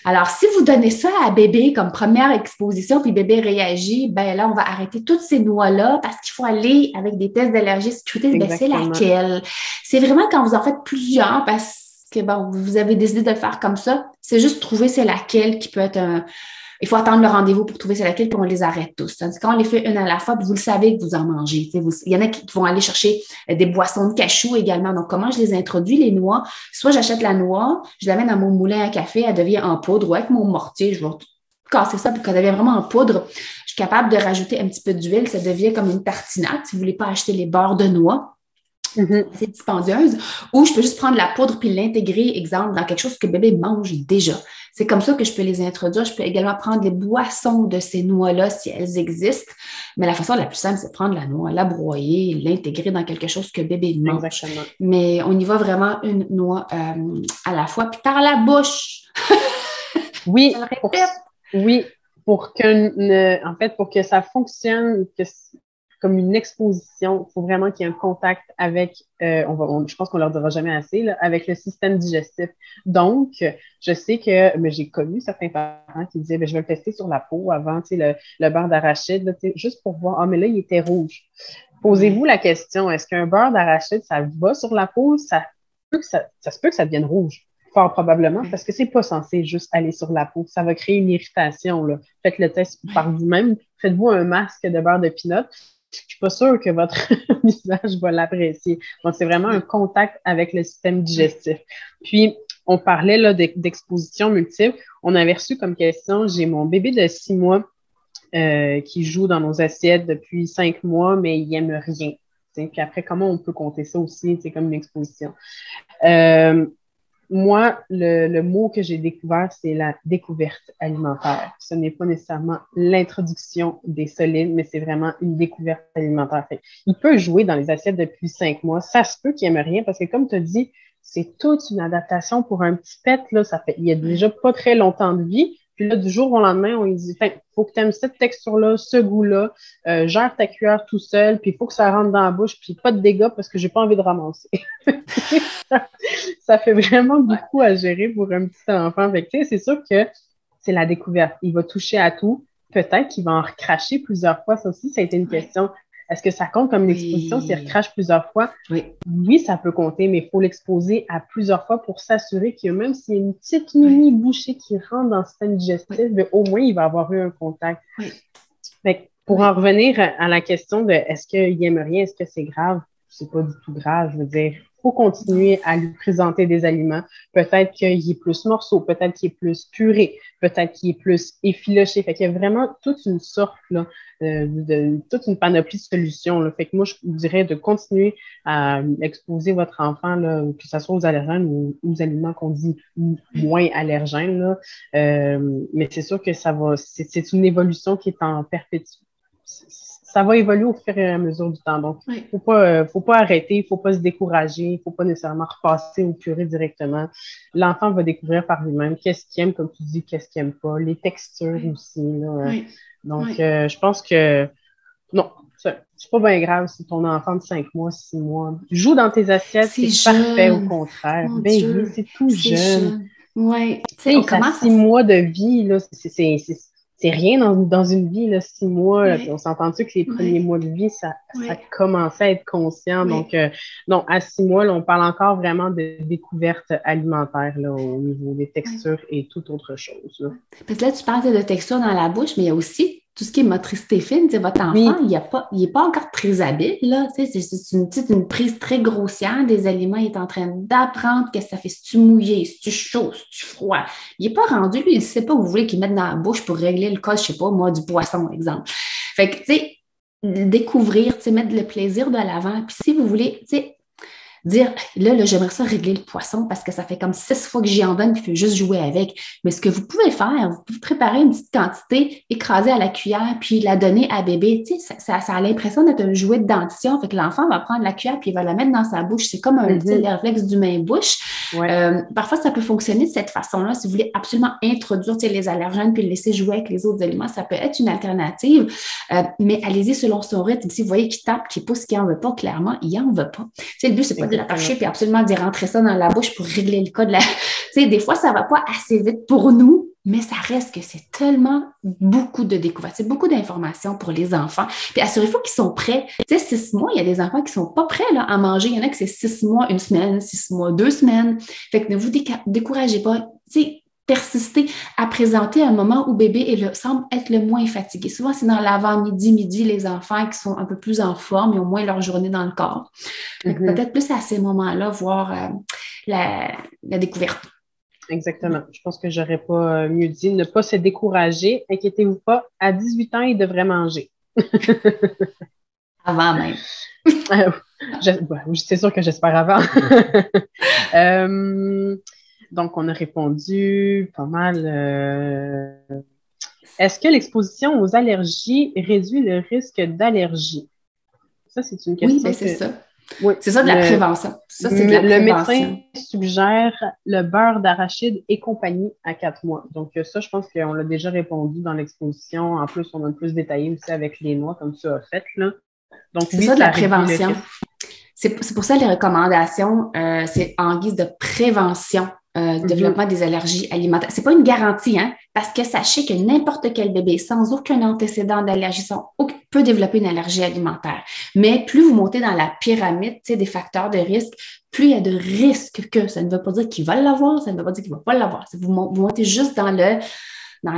Alors, si vous donnez ça à bébé comme première exposition, puis bébé réagit, ben là, on va arrêter toutes ces noix-là parce qu'il faut aller avec des tests d'allergie sécurité. Ben, c'est laquelle? C'est vraiment quand vous en faites plusieurs parce que, bon, vous avez décidé de le faire comme ça. C'est juste trouver c'est laquelle qui peut être Il faut attendre le rendez-vous pour trouver c'est laquelle, puis on les arrête tous. Tandis que quand on les fait une à la fois, vous le savez que vous en mangez. Il y en a qui vont aller chercher des boissons de cachou également. Donc, comment je les introduis, les noix? Soit j'achète la noix, je la mets dans mon moulin à café, elle devient en poudre, ou avec mon mortier, je vais casser ça, puis quand elle devient vraiment en poudre, je suis capable de rajouter un petit peu d'huile, ça devient comme une tartinade. Si vous ne voulez pas acheter les beurres de noix, assez dispendieuse, ou je peux juste prendre la poudre puis l'intégrer, exemple, dans quelque chose que bébé mange déjà. C'est comme ça que je peux les introduire. Je peux également prendre les boissons de ces noix-là si elles existent. Mais la façon la plus simple, c'est de prendre la noix, la broyer, l'intégrer dans quelque chose que bébé mange. Exactement. Mais on y va vraiment une noix à la fois. Puis par la bouche. Oui, Je le répète. pour que ça fonctionne, comme une exposition, il faut vraiment qu'il y ait un contact avec, je pense qu'on leur dira jamais assez, là, avec le système digestif. Donc, je sais que, mais j'ai connu certains parents qui disaient, je vais le tester sur la peau avant, le beurre d'arachide, là, juste pour voir, mais là, il était rouge. Posez-vous la question, est-ce qu'un beurre d'arachide, ça va sur la peau? Ça se peut que ça devienne rouge. Fort probablement, parce que c'est pas censé juste aller sur la peau. Ça va créer une irritation, là. Faites le test par vous-même. Faites-vous un masque de beurre de pinot. Je suis pas sûre que votre visage va l'apprécier. Donc, c'est vraiment un contact avec le système digestif. Puis, on parlait là d'exposition multiple. On avait reçu comme question, j'ai mon bébé de 6 mois qui joue dans nos assiettes depuis 5 mois, mais il aime rien. T'sais. Puis après, comment on peut compter ça aussi? C'est comme une exposition. Moi, le mot que j'ai découvert, c'est la découverte alimentaire. Ce n'est pas nécessairement l'introduction des solides, mais c'est vraiment une découverte alimentaire. Fait, il peut jouer dans les assiettes depuis 5 mois. Ça se peut qu'il n'aime rien parce que, comme tu as dit, c'est toute une adaptation pour un petit pet. Là, il y a déjà pas très longtemps de vie. Puis là, du jour au lendemain, on lui dit, faut que tu aimes cette texture-là, ce goût-là, gère ta cuillère tout seul, puis il faut que ça rentre dans la bouche, puis pas de dégâts parce que j'ai pas envie de ramasser. Ça fait vraiment beaucoup à gérer pour un petit enfant. Fait que, c'est sûr que c'est la découverte. Il va toucher à tout. Peut-être qu'il va en recracher plusieurs fois. Ça aussi, ça a été une question. Est-ce que ça compte comme une exposition s'il recrache plusieurs fois? Oui, ça peut compter, mais il faut l'exposer à plusieurs fois pour s'assurer que même s'il y a une petite mini bouchée qui rentre dans le système digestif, au moins, il va avoir eu un contact. Fait que pour en revenir à la question de est-ce qu'il aime rien, est-ce que c'est grave? C'est pas du tout grave, je veux dire. Il faut continuer à lui présenter des aliments. Peut-être qu'il est plus morceau, peut-être qu'il est plus puré, peut-être qu'il est plus effiloché. Fait qu'il y a vraiment toute une sorte, là, toute une panoplie de solutions, là. Fait que moi, je vous dirais de continuer à exposer votre enfant, là, que ce soit aux allergènes ou aux aliments qu'on dit moins allergènes, là. Mais c'est sûr que c'est une évolution qui est en perpétuité. Ça va évoluer au fur et à mesure du temps. Donc, faut pas arrêter, faut pas se décourager, faut pas nécessairement repasser au purée directement. L'enfant va découvrir par lui-même qu'est-ce qu'il aime, comme tu dis, qu'est-ce qu'il aime pas, les textures aussi, là. Donc, je pense que non, c'est pas bien grave si ton enfant de 5 mois, 6 mois joue dans tes assiettes, c'est parfait au contraire. Oui, c'est tout jeune. Oui. Tu sais, 6 mois de vie, là, c'est rien dans une vie, là, 6 mois. Là, on s'entend-tu que les premiers mois de vie, ça commençait à être conscient. Donc, non, à 6 mois, là, on parle encore vraiment de découverte alimentaire là, au niveau des textures et toute autre chose. Là. Parce que là, tu parles de texture dans la bouche, mais il y a aussi tout ce qui est motricité fine. Votre enfant, il n'est pas encore très habile. Là, c'est une prise très grossière des aliments. Il est en train d'apprendre qu'est-ce que ça fait, si tu mouillé, si tu chaud, si tu froid. Il n'est pas rendu, lui, il ne sait pas où vous voulez qu'il mette dans la bouche pour régler le cas, je ne sais pas, moi, du poisson, exemple. Fait que, tu sais, découvrir, mettre le plaisir de l'avant. Puis si vous voulez, tu sais, dire, là, j'aimerais ça régler le poisson parce que ça fait comme 6 fois que j'y en donne puis je peux juste jouer avec. Mais ce que vous pouvez faire, vous pouvez préparer une petite quantité, écraser à la cuillère puis la donner à bébé. Tu sais, ça a l'impression d'être un jouet de dentition. Fait que l'enfant va prendre la cuillère puis il va la mettre dans sa bouche. C'est comme un petit réflexe du main-bouche. Parfois, ça peut fonctionner de cette façon-là. Si vous voulez absolument introduire les allergènes puis le laisser jouer avec les autres aliments, ça peut être une alternative. Mais allez-y selon son rythme. Si vous voyez qu'il tape, qu'il pousse, qu'il n'en veut pas, clairement, il n'en veut pas. Tu sais, le but, c'est pas de l'attacher puis absolument d'y rentrer ça dans la bouche pour régler le cas de la... Tu sais, des fois, ça va pas assez vite pour nous, mais ça reste que c'est tellement beaucoup de découvertes. C'est beaucoup d'informations pour les enfants. Puis assurez-vous qu'ils sont prêts. Tu sais, 6 mois, il y a des enfants qui sont pas prêts là, à manger. Il y en a que c'est 6 mois, 1 semaine, 6 mois, 2 semaines. Fait que ne vous découragez pas. Tu sais, persister à présenter un moment où bébé semble être le moins fatigué. Souvent, c'est dans l'avant-midi, les enfants qui sont un peu plus en forme, ils ont moins leur journée dans le corps. Peut-être plus à ces moments-là, voir la découverte. Exactement. Je pense que j'aurais pas mieux dit. Ne pas se décourager. Inquiétez-vous pas. À 18 ans, il devrait manger. Avant même. Oui, c'est sûr que j'espère avant. Donc, on a répondu pas mal. Est-ce que l'exposition aux allergies réduit le risque d'allergie? Ça, c'est une Oui, question bien c'est ça. Oui. C'est ça de la prévention. Ça, c'est de la Le prévention. médecin suggère le beurre d'arachide et compagnie à 4 mois. Donc, ça, je pense qu'on l'a déjà répondu dans l'exposition. En plus, on a plus détaillé aussi avec les noix, comme tu as fait, là. Donc, C'est oui, ça de la ça réduit le prévention. risque. C'est pour ça les recommandations, c'est en guise de prévention du développement des allergies alimentaires. C'est pas une garantie, hein, parce que sachez que n'importe quel bébé sans aucun antécédent d'allergie peut développer une allergie alimentaire. Mais plus vous montez dans la pyramide des facteurs de risque, plus il y a de risques que ça ne veut pas dire qu'il va l'avoir, ça ne veut pas dire qu'il ne va pas l'avoir. Vous montez juste dans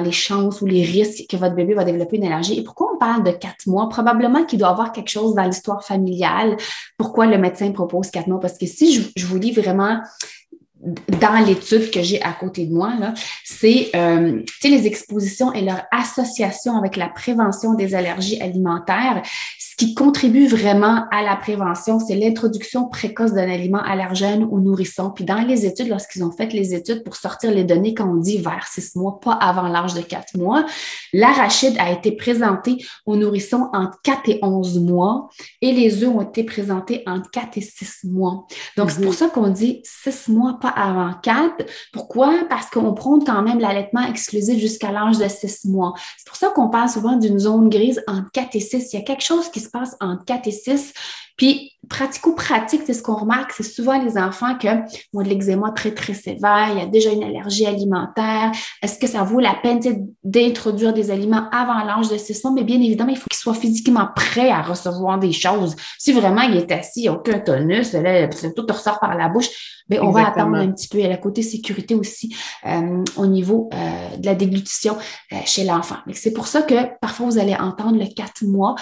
les chances ou les risques que votre bébé va développer une allergie. Et pourquoi on parle de 4 mois? Probablement qu'il doit y avoir quelque chose dans l'histoire familiale. Pourquoi le médecin propose 4 mois? Parce que si je vous lis vraiment dans l'étude que j'ai à côté de moi, là, c'est les expositions et leur association avec la prévention des allergies alimentaires. Ce qui contribue vraiment à la prévention, c'est l'introduction précoce d'un aliment allergène aux nourrissons. Puis dans les études, lorsqu'ils ont fait les études pour sortir les données, quand on dit vers 6 mois, pas avant l'âge de 4 mois, l'arachide a été présenté aux nourrissons entre 4 et 11 mois et les œufs ont été présentés entre 4 et 6 mois. Donc, c'est pour ça qu'on dit 6 mois, pas avant 4. Pourquoi? Parce qu'on prône quand même l'allaitement exclusif jusqu'à l'âge de 6 mois. C'est pour ça qu'on parle souvent d'une zone grise entre 4 et 6. Il y a quelque chose qui se passe entre 4 et 6. Puis, pratico-pratique, c'est ce qu'on remarque, c'est souvent les enfants qui ont de l'eczéma très, très sévère, il y a déjà une allergie alimentaire. Est-ce que ça vaut la peine d'introduire des aliments avant l'âge de 6 mois? Mais bien évidemment, il faut qu'il soit physiquement prêt à recevoir des choses. Si vraiment il est assis, il n'y a aucun tonus, là, tout ressort par la bouche, bien, on va attendre un petit peu. Il y a le côté sécurité aussi au niveau de la déglutition chez l'enfant. C'est pour ça que parfois, vous allez entendre le 4 mois.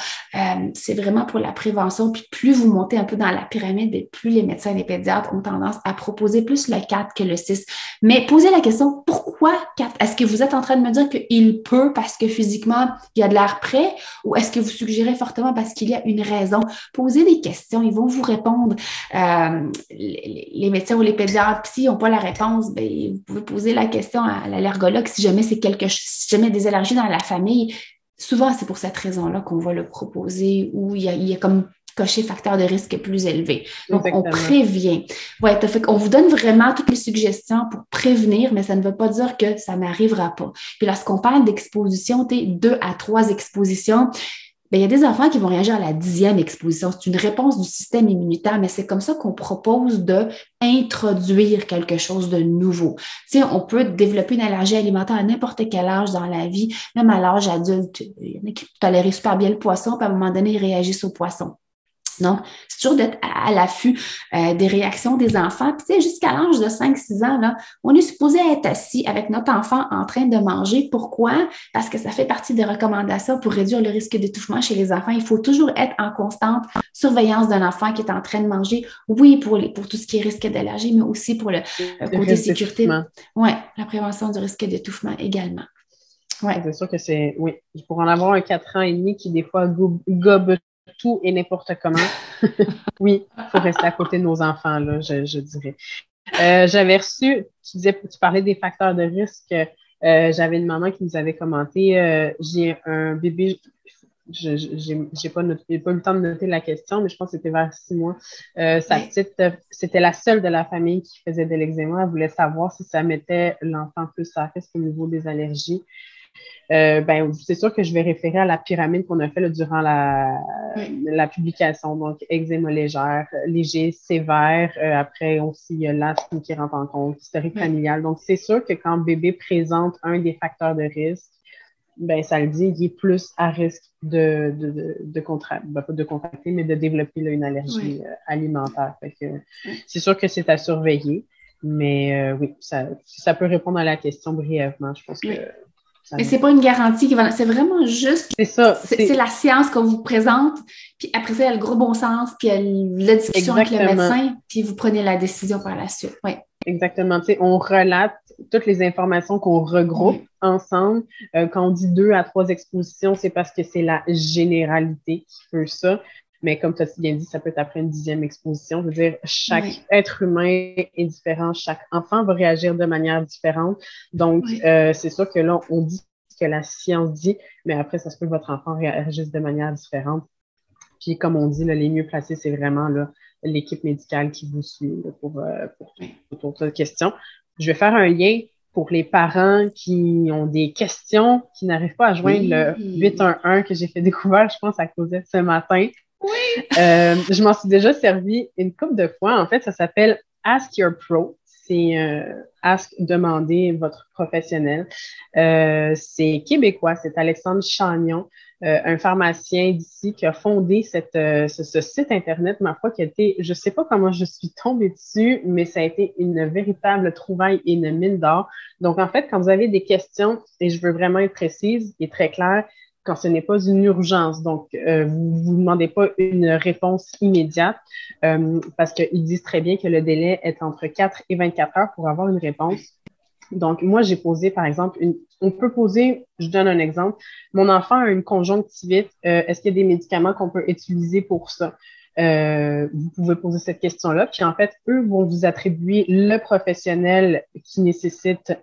C'est vraiment pour la prévention. Puis plus vous montez un peu dans la pyramide, et plus les médecins et les pédiatres ont tendance à proposer plus le 4 que le 6. Mais posez la question, pourquoi 4? Est-ce que vous êtes en train de me dire qu'il peut parce que physiquement, il y a de l'air prêt? Ou est-ce que vous suggérez fortement parce qu'il y a une raison? Posez des questions, ils vont vous répondre. Les médecins ou les pédiatres, s'ils n'ont pas la réponse, bien, vous pouvez poser la question à l'allergologue si jamais c'est si jamais des allergies dans la famille. Souvent, c'est pour cette raison-là qu'on va le proposer où il y a comme cocher facteur de risque plus élevé. Donc, on prévient. Ouais, on vous donne vraiment toutes les suggestions pour prévenir, mais ça ne veut pas dire que ça n'arrivera pas. Puis lorsqu'on parle d'exposition, 2 à 3 expositions, bien, il y a des enfants qui vont réagir à la 10e exposition. C'est une réponse du système immunitaire, mais c'est comme ça qu'on propose d'introduire quelque chose de nouveau. Tu sais, on peut développer une allergie alimentaire à n'importe quel âge dans la vie, même à l'âge adulte. Il y en a qui tolèrent super bien le poisson, puis à un moment donné, ils réagissent au poisson. Donc, c'est toujours d'être à l'affût des réactions des enfants. Puis, tu sais, jusqu'à l'âge de 5-6 ans, là, on est supposé être assis avec notre enfant en train de manger. Pourquoi? Parce que ça fait partie des recommandations pour réduire le risque d'étouffement chez les enfants. Il faut toujours être en constante surveillance d'un enfant qui est en train de manger. Oui, pour tout ce qui est risque d'allergie, mais aussi pour le côté sécurité. Oui, la prévention du risque d'étouffement également. Ouais. C'est sûr que c'est... Oui, pour en avoir un 4 ans et demi qui, des fois, gobe tout et n'importe comment. Oui, il faut rester à côté de nos enfants, là, je dirais. J'avais reçu, tu parlais des facteurs de risque. J'avais une maman qui nous avait commenté, j'ai un bébé, j'ai pas eu le temps de noter la question, mais je pense que c'était vers 6 mois. Sa petite, c'était la seule de la famille qui faisait de l'eczéma. Elle voulait savoir si ça mettait l'enfant plus à risque au niveau des allergies. C'est sûr que je vais référer à la pyramide qu'on a fait là, durant la publication. Donc, eczéma léger, sévère. Après, aussi, il y a l'asthme qui rentre en compte, historique familial. Donc, c'est sûr que quand bébé présente un des facteurs de risque, ça le dit, il est plus à risque de contracter, mais de développer là, une allergie alimentaire. Fait que, c'est sûr que c'est à surveiller. Mais oui, ça peut répondre à la question brièvement. Je pense que mais c'est pas une garantie, c'est vraiment juste. C'est ça. C'est la science qu'on vous présente, puis après ça, il y a le gros bon sens, puis il y a la discussion avec le médecin, puis vous prenez la décision par la suite. Oui. Exactement. Tu sais, on relate toutes les informations qu'on regroupe ensemble. Quand on dit 2 à 3 expositions, c'est parce que c'est la généralité qui fait ça. mais comme tu as bien dit, ça peut être après une 10e exposition. Je veux dire, chaque être humain est différent, chaque enfant va réagir de manière différente. Donc, c'est sûr que là, on dit ce que la science dit, mais après, ça se peut que votre enfant réagisse de manière différente. Puis, comme on dit, là, les mieux placés, c'est vraiment là, l'équipe médicale qui vous suit là, pour cette question. Je vais faire un lien pour les parents qui ont des questions, qui n'arrivent pas à joindre le 811 que j'ai fait découvrir, je pense, à Cosette ce matin. Oui! Je m'en suis déjà servi une couple de fois. En fait, ça s'appelle Ask Your Pro. C'est Ask, demander votre professionnel. C'est québécois, c'est Alexandre Chagnon, un pharmacien d'ici qui a fondé ce site Internet, ma foi, qui a été, je sais pas comment je suis tombée dessus, mais ça a été une véritable trouvaille et une mine d'or. Donc, en fait, quand vous avez des questions, et je veux vraiment être précise et très claire, quand ce n'est pas une urgence. Donc, vous ne demandez pas une réponse immédiate parce qu'ils disent très bien que le délai est entre 4 et 24 heures pour avoir une réponse. Donc, moi, j'ai posé, par exemple, on peut poser, je donne un exemple, mon enfant a une conjonctivite, est-ce qu'il y a des médicaments qu'on peut utiliser pour ça? Vous pouvez poser cette question-là, puis en fait, eux vont vous attribuer le professionnel qui nécessite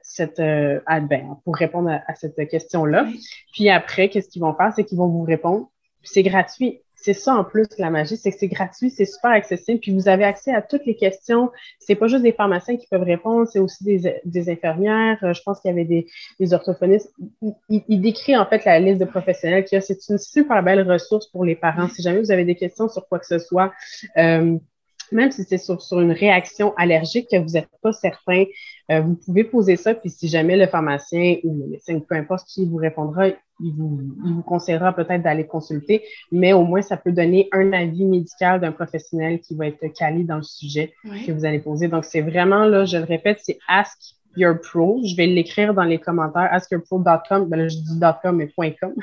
pour répondre à cette question-là. Oui. Puis après, qu'est-ce qu'ils vont faire? C'est qu'ils vont vous répondre. Puis c'est gratuit. C'est ça en plus, la magie, c'est que c'est gratuit, c'est super accessible, puis vous avez accès à toutes les questions. C'est pas juste des pharmaciens qui peuvent répondre, c'est aussi des infirmières. Je pense qu'il y avait des orthophonistes. Il décrit en fait la liste de professionnels qu'il y a. C'est une super belle ressource pour les parents. Si jamais vous avez des questions sur quoi que ce soit, même si c'est sur une réaction allergique que vous n'êtes pas certain, vous pouvez poser ça, puis si jamais le pharmacien ou le médecin, peu importe qui vous répondra, il vous conseillera peut-être d'aller consulter, mais au moins, ça peut donner un avis médical d'un professionnel qui va être calé dans le sujet que vous allez poser. Donc, c'est vraiment, là, je le répète, c'est Ask Your Pro. Je vais l'écrire dans les commentaires, askyourpro.com. Ben là, je dis .com, mais .com.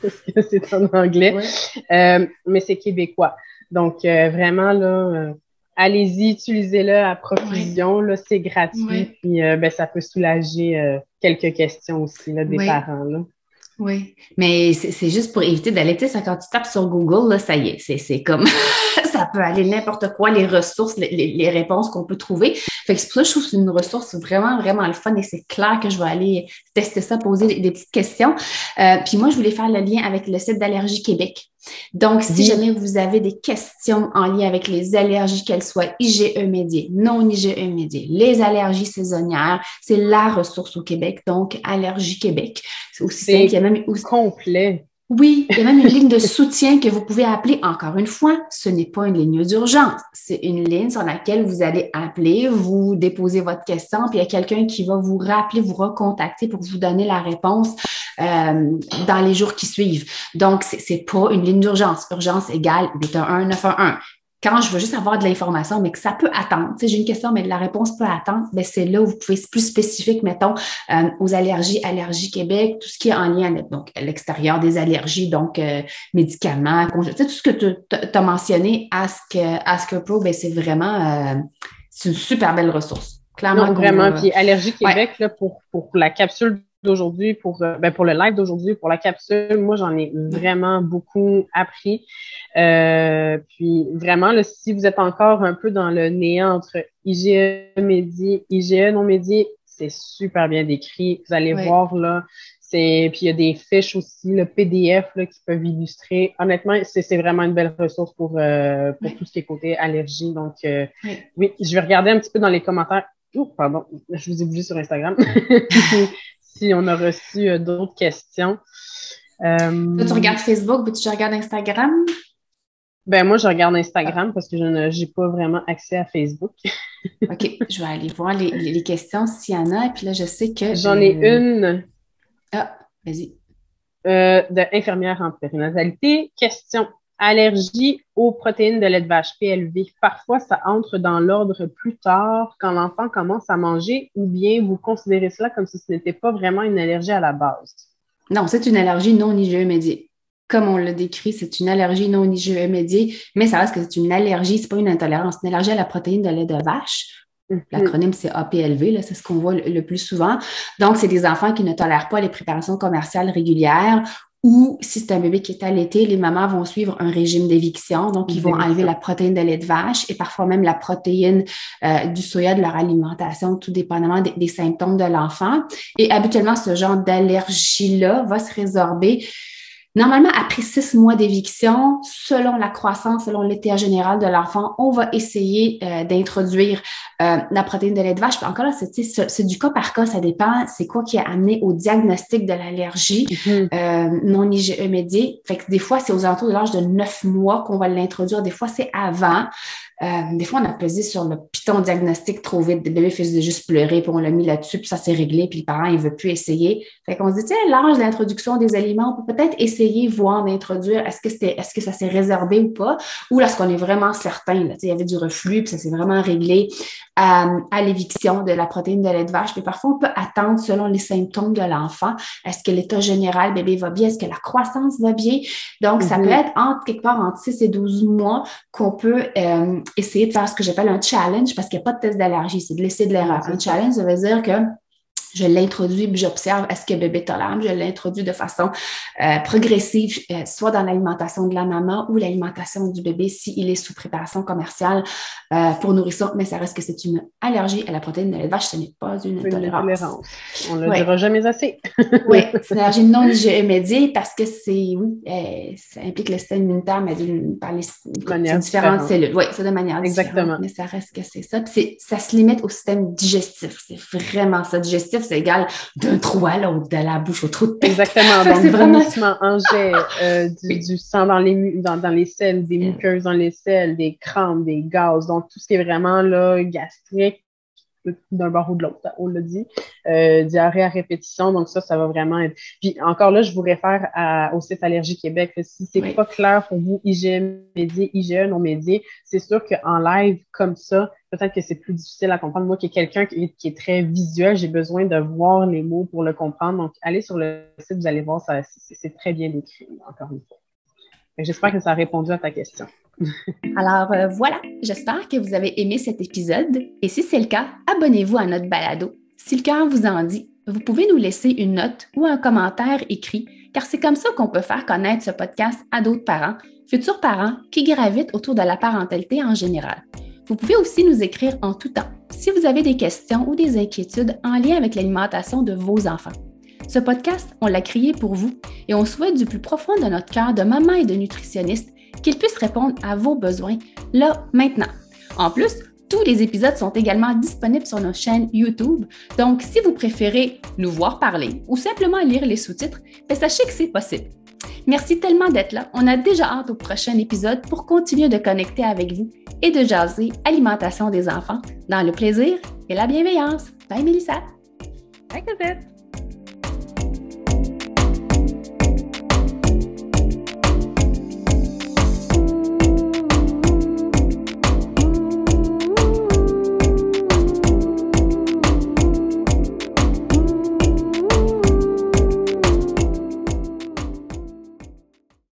Parce que c'est en anglais. Mais c'est québécois. Donc, vraiment, là, allez-y, utilisez-le à profusion. Là, c'est gratuit. Puis, ça peut soulager quelques questions aussi là, des parents. Là. Oui, mais c'est juste pour éviter d'aller, tu sais, quand tu tapes sur Google, là, ça y est, c'est comme, ça peut aller n'importe quoi, les ressources, les réponses qu'on peut trouver. Fait que c'est pour ça que je trouve que c'est une ressource vraiment, vraiment le fun et c'est clair que je vais aller tester ça, poser des petites questions. Puis moi, je voulais faire le lien avec le site d'Allergie Québec. Donc, si jamais vous avez des questions en lien avec les allergies, qu'elles soient IgE médiées, non IgE médiées, les allergies saisonnières, c'est la ressource au Québec, donc Allergie Québec. C'est aussi simple. Il y a même complet. Oui, il y a même une ligne de soutien que vous pouvez appeler. Encore une fois, ce n'est pas une ligne d'urgence. C'est une ligne sur laquelle vous allez appeler, vous déposez votre question, puis il y a quelqu'un qui va vous rappeler, vous recontacter pour vous donner la réponse dans les jours qui suivent. Donc, c'est pas une ligne d'urgence. Urgence égale 811-911. Quand je veux juste avoir de l'information, mais que ça peut attendre. Tu sais, j'ai une question, mais la réponse peut attendre. Bien, c'est là où vous pouvez être plus spécifique, mettons, aux allergies, Allergie Québec, tout ce qui est en lien avec donc, l'extérieur des allergies, donc médicaments, tu sais, tout ce que tu as mentionné, Ask Pro, bien, c'est vraiment c'est une super belle ressource. Clairement. Non, vraiment. Puis Allergie Québec, là, pour la capsule d'aujourd'hui, pour le live d'aujourd'hui, pour la capsule, moi, j'en ai vraiment beaucoup appris. Puis vraiment, là, si vous êtes encore un peu dans le néant entre IgE médié, IgE non médié, c'est super bien décrit. Vous allez voir, là, puis il y a des fiches aussi, le PDF, là, qui peuvent illustrer. Honnêtement, c'est vraiment une belle ressource pour tout ce qui est côté allergie. Donc, oui, je vais regarder un petit peu dans les commentaires. Oh, pardon, je vous ai bougé sur Instagram. Si on a reçu d'autres questions. Toi, tu regardes Facebook, puis tu regardes Instagram? Ben moi, je regarde Instagram parce que je n'ai pas vraiment accès à Facebook. OK, je vais aller voir les questions s'il y en a. Et puis là, je sais que... J'en ai une. Ah, vas-y. D'infirmière en périnatalité. Question. Allergie aux protéines de lait de vache, PLV. Parfois, ça entre dans l'ordre plus tard quand l'enfant commence à manger ou bien vous considérez cela comme si ce n'était pas vraiment une allergie à la base? Non, c'est une allergie non IgE médiée. Comme on l'a décrit, c'est une allergie non IgE médiée, mais ça reste que c'est une allergie, c'est pas une intolérance, c'est une allergie à la protéine de lait de vache. L'acronyme, c'est APLV, là, c'est ce qu'on voit le plus souvent. Donc, c'est des enfants qui ne tolèrent pas les préparations commerciales régulières Ou si c'est un bébé qui est allaité, les mamans vont suivre un régime d'éviction. Donc, ils vont enlever la protéine de lait de vache et parfois même la protéine du soya de leur alimentation, tout dépendamment des symptômes de l'enfant. Et habituellement, ce genre d'allergie-là va se résorber normalement après 6 mois d'éviction, selon la croissance, selon l'état général de l'enfant. On va essayer d'introduire la protéine de lait de vache. Puis encore là, c'est du cas par cas, ça dépend. C'est quoi qui a amené au diagnostic de l'allergie non IgE médiée. Fait que des fois, c'est aux alentours de l'âge de 9 mois qu'on va l'introduire. Des fois, c'est avant. Des fois, on a pesé sur le piton diagnostic trop vite. Le bébé faisait juste pleurer, puis on l'a mis là-dessus, puis ça s'est réglé, puis le parent, il ne veut plus essayer. Fait qu'on se dit, tiens, l'âge d'introduction des aliments, on peut peut-être essayer, voir d'introduire, est-ce que ça s'est résorbé ou pas, ou lorsqu'on est vraiment certain, là, il y avait du reflux, puis ça s'est vraiment réglé à l'éviction de la protéine de lait de vache. Puis parfois, on peut attendre selon les symptômes de l'enfant. Est-ce que l'état général, bébé va bien? Est-ce que la croissance va bien? Donc, ça peut être quelque part entre 6 et 12 mois qu'on peut essayer de faire ce que j'appelle un challenge parce qu'il n'y a pas de test d'allergie, c'est de l'essai de l'erreur. Un challenge, ça veut dire que je l'introduis puis j'observe est-ce que le bébé tolère. Je l'introduis de façon progressive, soit dans l'alimentation de la maman ou l'alimentation du bébé s'il est sous préparation commerciale pour nourrisson, mais ça reste que c'est une allergie à la protéine de lait de vache, ce n'est pas une intolérance. On ne le dira jamais assez. Oui, c'est une allergie non IgE médiée parce que ça implique le système immunitaire, mais par les différentes cellules. Oui, c'est de manière différente, mais ça reste que c'est ça. Puis ça se limite au système digestif. C'est vraiment ça. Digestif, c'est égal d'un trou à l'autre, de la bouche au trou de tête. Exactement. Donc, c'est vomissement en jet, du sang dans les selles, des muqueuses dans les selles, des crampes, des gaz. Donc, tout ce qui est vraiment là, gastrique, d'un bord ou de l'autre, on l'a dit. Diarrhée à répétition, donc ça va vraiment être... Puis encore là, je vous réfère au site Allergie Québec. Là, si c'est pas clair pour vous, IgE médié, IgE non médié, c'est sûr qu'en live, comme ça, peut-être que c'est plus difficile à comprendre. Moi, qui est quelqu'un qui est très visuel, j'ai besoin de voir les mots pour le comprendre. Donc, allez sur le site, vous allez voir, c'est très bien décrit, encore une fois. J'espère que ça a répondu à ta question. Alors voilà, j'espère que vous avez aimé cet épisode et si c'est le cas, abonnez-vous à notre balado. Si le cœur vous en dit, vous pouvez nous laisser une note ou un commentaire écrit car c'est comme ça qu'on peut faire connaître ce podcast à d'autres parents, futurs parents qui gravitent autour de la parentalité en général. Vous pouvez aussi nous écrire en tout temps si vous avez des questions ou des inquiétudes en lien avec l'alimentation de vos enfants. Ce podcast, on l'a créé pour vous et on souhaite du plus profond de notre cœur de maman et de nutritionniste qu'il puisse répondre à vos besoins, là, maintenant. En plus, tous les épisodes sont également disponibles sur nos chaînes YouTube, donc si vous préférez nous voir parler ou simplement lire les sous-titres, sachez que c'est possible. Merci tellement d'être là. On a déjà hâte au prochain épisode pour continuer de connecter avec vous et de jaser alimentation des enfants dans le plaisir et la bienveillance. Bye Mélissa! Bye Cosette!